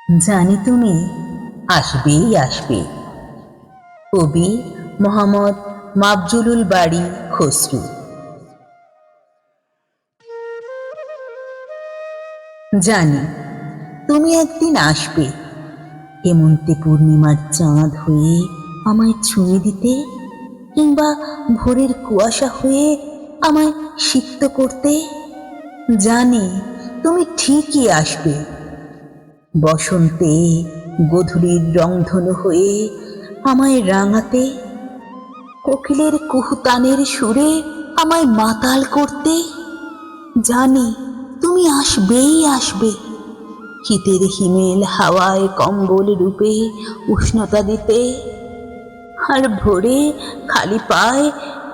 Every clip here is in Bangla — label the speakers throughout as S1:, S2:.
S1: জানি তুমি আসবেই আসবে। কবি মোহাম্মদ মাফজুলুল বারী খসরু। জানি তুমি একদিন আসবে, হেমন্তে পূর্ণিমার চাঁদ হয়ে আমায় ছুঁয়ে দিতে, কিংবা ভোরের কুয়াশা হয়ে আমায় সিক্ত করতে। জানি তুমি ঠিকই আসবে, বসন্তে গোধূলির রংধনু হয়ে আমায় রাঙাতে, কোকিলের কুহুতানের সুরে আমায় মাতাল করতে। জানি তুমি আসবেই আসবে, শীতের হিমেল হাওয়ায় কম্বল রূপে উষ্ণতা দিতে। আর ভোরে খালি পায়ে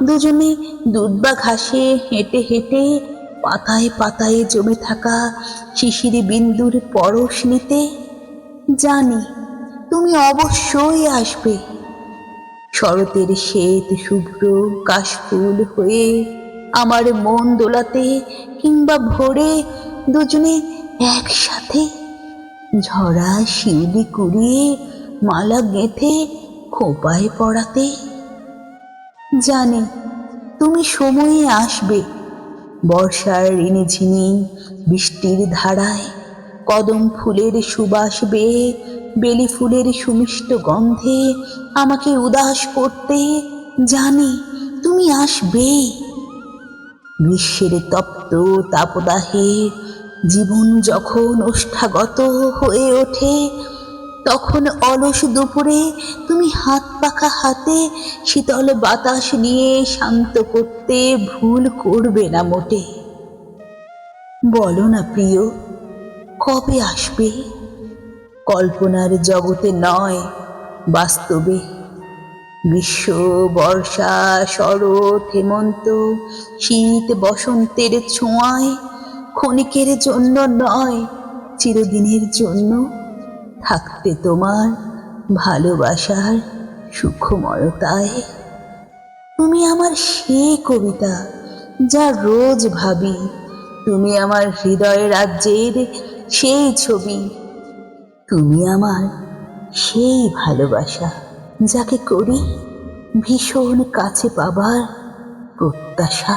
S1: দুজনে দুধবা ঘাসে হেঁটে হেঁটে পাতায় পাতায় জমে থাকা শিশির বিন্দুর পরশ নিতে। জানি তুমি অবশ্যই আসবে, শরতের শ্বেত শুভ্র কাশফুল হয়ে আমার মন দোলাতে, কিংবা ভোরে দুজনে একসাথে ঝরা শিউলি কুড়িয়ে মালা গেঁথে খোঁপায় পরাতে। জানি তুমি সময়ে আসবে, বর্ষার রিনিঝিনি বৃষ্টির ধারায় কদম ফুলের সুবাস বেয়ে বেলি ফুলের সুমিষ্ট গন্ধে আমাকে উদাস করতে। জানি তুমি আসবে, গ্রীষ্মের তপ্ত তাপদাহে জীবন যখন ওষ্ঠাগত হয়ে ওঠে, তখন অলস দুপুরে তুমি হাত পাখা হাতে শীতল বাতাস নিয়ে শান্ত করতে ভুল করবে না মোটে। বলো না প্রিয়, কবে আসবে? কল্পনার জগতে নয়, বাস্তবে। গ্রীষ্ম বর্ষা শরৎ হেমন্ত শীত বসন্তের ছোঁয়ায় ক্ষণিকের জন্য নয়, চিরদিনের জন্য থাকতে তোমার ভালোবাসার সুখময়তায়। তুমি আমার সে কবিতা যা রোজ ভাবি, তুমি আমার হৃদয় রাজ্যের সেই ছবি, তুমি আমার সেই ভালোবাসা যাকে করি ভীষণ কাছে পাবার প্রত্যাশা।